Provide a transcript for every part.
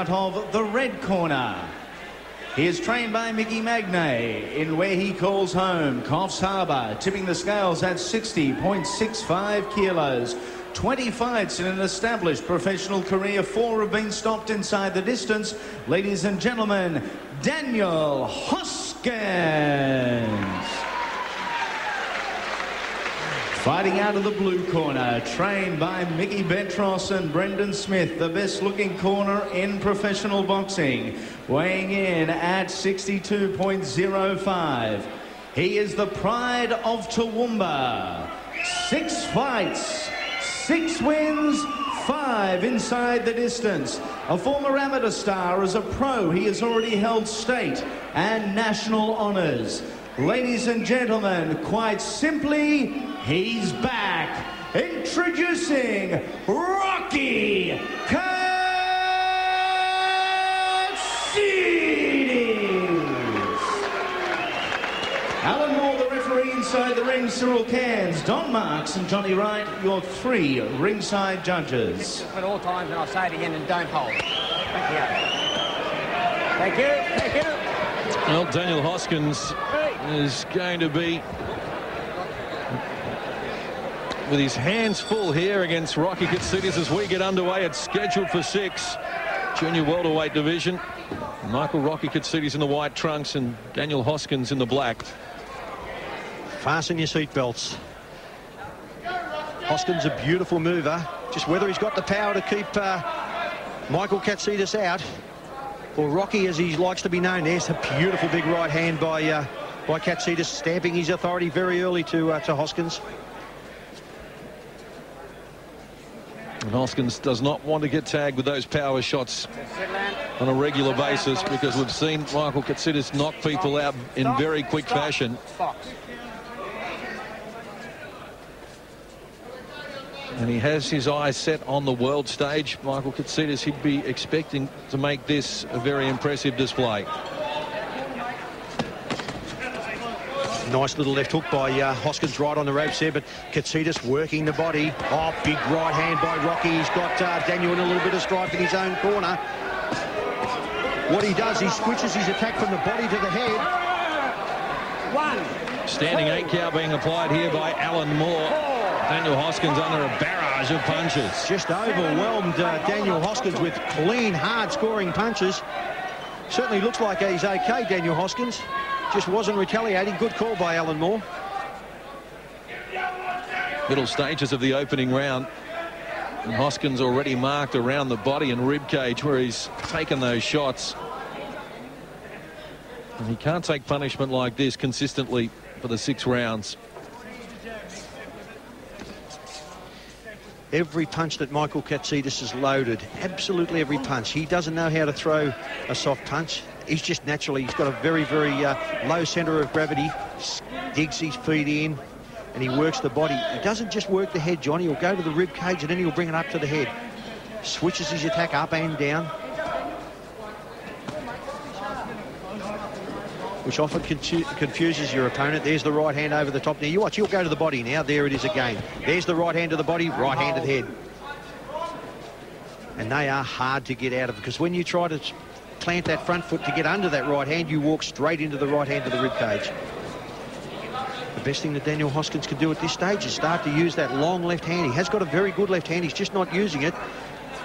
Out of the red corner. He is trained by Mickey Magnay in where he calls home, Coffs Harbour, tipping the scales at 60.65 kilos. 20 fights in an established professional career. 4 have been stopped inside the distance. Ladies and gentlemen, Daniel Hoskins. Fighting out of the blue corner, trained by Mickey Betros and Brendan Smith, the best looking corner in professional boxing, weighing in at 62.05. He is the pride of Toowoomba. 6 fights, 6 wins, 5 inside the distance. A former amateur star, as a pro he has already held state and national honours. Ladies and gentlemen, quite simply, he's back. Introducing Rocky Katsidis. Alan Moore, the referee inside the ring, Cyril Cairns, Don Marks and Johnny Wright, your 3 ringside judges. At all times, and I'll say it again, and don't hold. Thank you. Thank you. Thank you. Well, Daniel Hoskins is going to be with his hands full here against Rocky Katsidis as we get underway. It's scheduled for 6, junior welterweight division. Michael Rocky Katsidis in the white trunks and Daniel Hoskins in the black. Fasten your seatbelts. Hoskins a beautiful mover. Just whether he's got the power to keep Michael Katsidis out, or Rocky, as he likes to be known. There's a beautiful big right hand by Katsidis, stamping his authority very early to Hoskins. And Hoskins does not want to get tagged with those power shots on a regular basis, because we've seen Michael Katsidis knock people out in very quick fashion. And he has his eyes set on the world stage. Michael Katsidis, he'd be expecting to make this a very impressive display. Nice little left hook by Hoskins right on the ropes there, but Katsidis working the body. Oh, big right hand by Rocky. He's got Daniel in a little bit of strife in his own corner. What he does, he switches his attack from the body to the head. 1. Standing 8 count being applied here by Alan Moore. Daniel Hoskins under a barrage of punches. Just overwhelmed Daniel Hoskins with clean, hard scoring punches. Certainly looks like he's okay, Daniel Hoskins. Just wasn't retaliating. Good call by Alan Moore. Middle stages of the opening round. And Hoskins already marked around the body and rib cage where he's taken those shots. And he can't take punishment like this consistently for the 6 rounds. Every punch that Michael Katsidis is loaded, absolutely every punch. He doesn't know how to throw a soft punch. He's just naturally, he's got a very, very low centre of gravity, digs his feet in, and he works the body. He doesn't just work the head, Johnny. He'll go to the rib cage and then he'll bring it up to the head. Switches his attack up and down, which often confuses your opponent. There's the right hand over the top. Now you watch, he'll go to the body now. There it is again. There's the right hand to the body, right hand to the head. And they are hard to get out of, because when you try to plant that front foot to get under that right hand, you walk straight into the right hand to the rib cage. The best thing that Daniel Hoskins can do at this stage is start to use that long left hand. He has got a very good left hand. He's just not using it.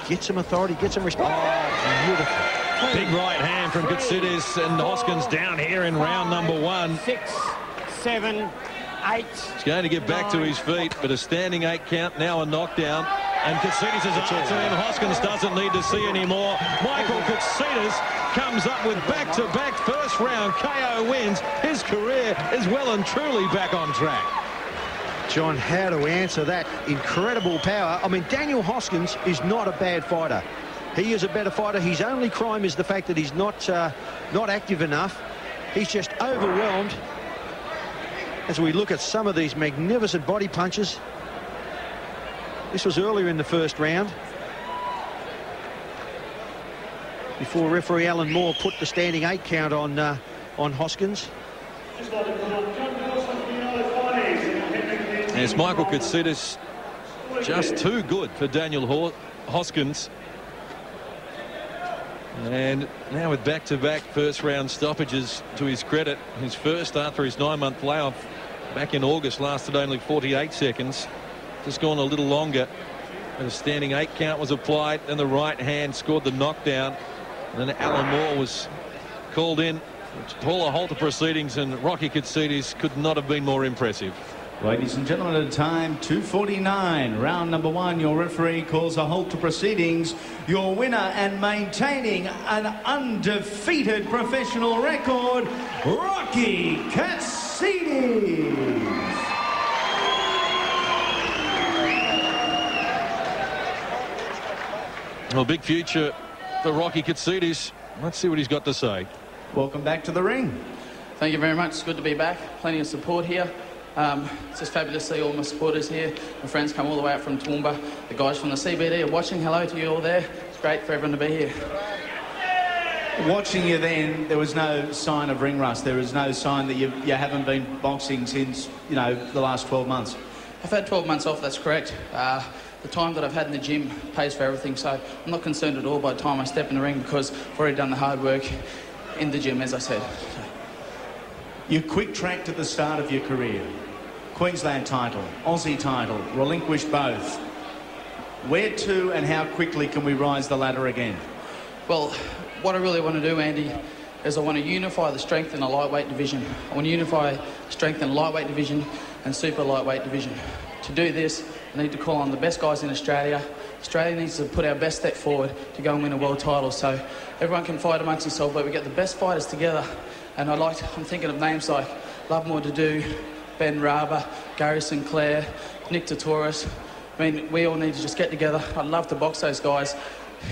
Get some authority, get some respect. Oh, beautiful. Big right hand from Katsidis, and Hoskins down here in round number 1. 6, 7, 8. He's going to get back to his feet, but a standing 8 count, now a knockdown. And Katsidis is up to him. Hoskins doesn't need to see any more. Michael Katsidis comes up with back-to-back first round KO wins. His career is well and truly back on track. John, how to answer that? Incredible power. I mean, Daniel Hoskins is not a bad fighter. He is a better fighter. His only crime is the fact that he's not active enough. He's just overwhelmed. As we look at some of these magnificent body punches. This was earlier in the first round, before referee Alan Moore put the standing 8 count on Hoskins. Yes, Michael Katsidis just too good for Daniel Hoskins. And now with back-to-back first-round stoppages, to his credit, his first after his 9-month layoff back in August lasted only 48 seconds. Just gone a little longer. And a standing 8 count was applied, and the right hand scored the knockdown. And then Alan Moore was called in to call a halt to proceedings, and Rocky Katsidis could not have been more impressive. Ladies and gentlemen, at a time 2:49, round number 1, your referee calls a halt to proceedings. Your winner and maintaining an undefeated professional record, Rocky Katsidis. Well, big future for Rocky Katsidis. Let's see what he's got to say. Welcome back to the ring. Thank you very much. It's good to be back. Plenty of support here. It's just fabulous to see all my supporters here. My friends come all the way up from Toowoomba. The guys from the CBD are watching. Hello to you all there. It's great for everyone to be here. Watching you then, there was no sign of ring rust. There was no sign that you haven't been boxing since, you know, the last 12 months. I've had 12 months off, that's correct. The time that I've had in the gym pays for everything, so I'm not concerned at all by the time I step in the ring because I've already done the hard work in the gym, as I said. You quick-tracked at the start of your career. Queensland title, Aussie title, relinquished both. Where to and how quickly can we rise the ladder again? Well, what I really want to do, Andy, is I want to unify the strength in the lightweight division. I want to unify strength in the lightweight division and super lightweight division. To do this, I need to call on the best guys in Australia. Australia needs to put our best step forward to go and win a world title, so everyone can fight amongst themselves, but we get the best fighters together. And I'm thinking of names like Love More to Do, Ben Raba, Gary Sinclair, Nick Tatoris. I mean, we all need to just get together. I'd love to box those guys,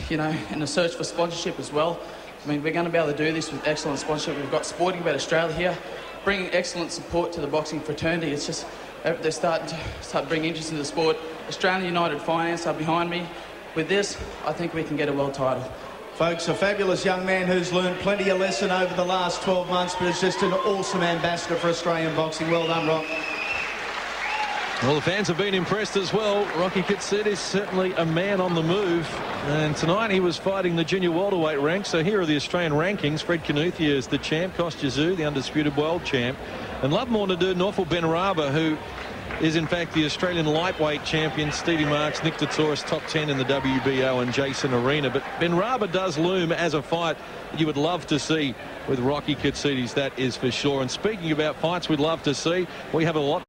you know, in the search for sponsorship as well. I mean, we're going to be able to do this with excellent sponsorship. We've got Sporting Bet Australia here, bringing excellent support to the boxing fraternity. It's just, they're starting to bring interest into the sport. Australian United Finance are behind me. With this, I think we can get a world title. Folks, a fabulous young man who's learned plenty of lesson over the last 12 months, but is just an awesome ambassador for Australian boxing. Well done, Rock. Well, the fans have been impressed as well. Rocky Katsidis certainly a man on the move. And tonight he was fighting the junior welterweight rank. So here are the Australian rankings. Fred Knuthia is the champ. Kostya Tszyu, the undisputed world champ. And Love More to Do, Norfolk Benrahma, who is in fact the Australian lightweight champion. Stevie Marks, Nick Tatoris, top 10 in the WBO, and Jason Arena. But Benrahma does loom as a fight that you would love to see with Rocky Katsidis, that is for sure. And speaking about fights we'd love to see, we have a lot